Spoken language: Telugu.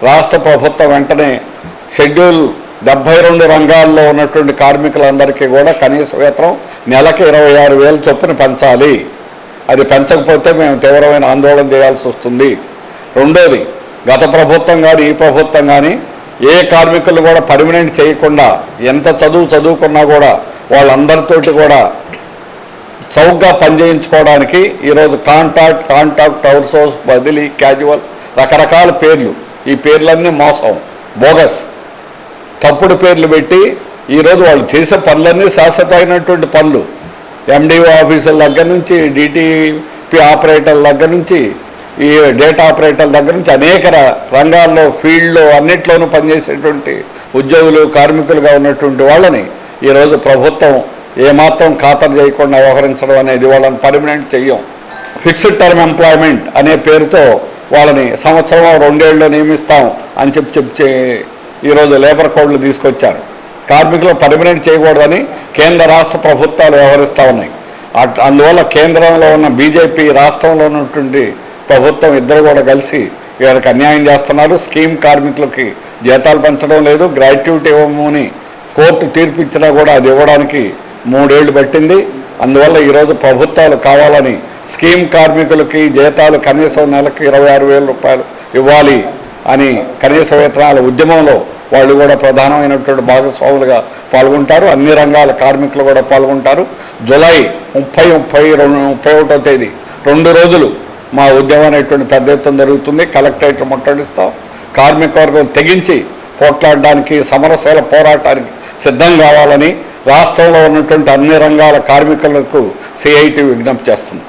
రాష్ట్ర ప్రభుత్వం వెంటనే షెడ్యూల్ 72 రంగాల్లో ఉన్నటువంటి కార్మికులందరికీ కూడా కనీస వేతనం నెలకు 26,000 చొప్పున పెంచాలి. అది పెంచకపోతే మేము తీవ్రమైన ఆందోళన చేయాల్సి వస్తుంది. రెండోది, గత ప్రభుత్వం కానీ ఈ ప్రభుత్వం కానీ ఏ కార్మికులు కూడా పర్మనెంట్ చేయకుండా ఎంత చదువుకున్నా కూడా వాళ్ళందరితోటి కూడా చౌకగా పనిచేయించుకోవడానికి ఈరోజు కాంట్రాక్ట్ అవుట్సోర్స్, బదిలీ, క్యాజువల్ రకరకాల పేర్లు, ఈ పేర్లన్నీ మోసం, బోగస్, తప్పుడు పేర్లు పెట్టి ఈరోజు వాళ్ళు చేసే పనులన్నీ శాశ్వతమైనటువంటి పనులు. ఎండిఓ ఆఫీసుల దగ్గర నుంచి, డిటిపి ఆపరేటర్ల దగ్గర నుంచి, ఈ డేటా ఆపరేటర్ల దగ్గర నుంచి అనేక రంగాల్లో, ఫీల్డ్లో అన్నిట్లోనూ పనిచేసేటువంటి ఉద్యోగులు, కార్మికులుగా ఉన్నటువంటి వాళ్ళని ఈరోజు ప్రభుత్వం ఏమాత్రం ఖాతరు చేయకుండా వ్యవహరించడం అనేది వాళ్ళని పర్మనెంట్ చెయ్యం. ఫిక్స్డ్ టర్మ్ ఎంప్లాయ్మెంట్ అనే పేరుతో వాళ్ళని సంవత్సరం 2 ఏళ్ళు నియమిస్తాం అని చెప్పి ఈరోజు లేబర్ కోడ్లు తీసుకొచ్చారు. కార్మికులు పర్మనెంట్ చేయకూడదని కేంద్ర రాష్ట్ర ప్రభుత్వాలు వ్యవహరిస్తూ ఉన్నాయి. అందువల్ల కేంద్రంలో ఉన్న బీజేపీ, రాష్ట్రంలో ఉన్నటువంటి ప్రభుత్వం ఇద్దరు కూడా కలిసి వీళ్ళకి అన్యాయం చేస్తున్నారు. స్కీమ్ కార్మికులకి జీతాలు పెంచడం లేదు, గ్రాట్యుటీ ఇవ్వమని కోర్టు తీర్పిచ్చినా కూడా అది ఇవ్వడానికి 3 ఏళ్ళు పట్టింది. అందువల్ల ఈరోజు ప్రభుత్వాలు కావాలని స్కీమ్ కార్మికులకి జీతాలు కనీసం నెలకు 26,000 రూపాయలు ఇవ్వాలి అని కనీస వేతనాల ఉద్యమంలో వాళ్ళు కూడా ప్రధానమైనటువంటి భాగస్వాములుగా పాల్గొంటారు. అన్ని రంగాల కార్మికులు కూడా పాల్గొంటారు. జూలై 30-31వ తేదీ 2 రోజులు మా ఉద్యమం అనేటువంటి పెద్ద ఎత్తున జరుగుతుంది. కలెక్టరేట్ ముట్టడిస్తాం. కార్మిక వర్గం తెగించి పోట్లాడడానికి, సమరశీల పోరాటానికి సిద్ధం కావాలని రాష్ట్రంలో ఉన్నటువంటి అన్ని రంగాల కార్మికులకు సిఐటి విజ్ఞప్తి చేస్తుంది.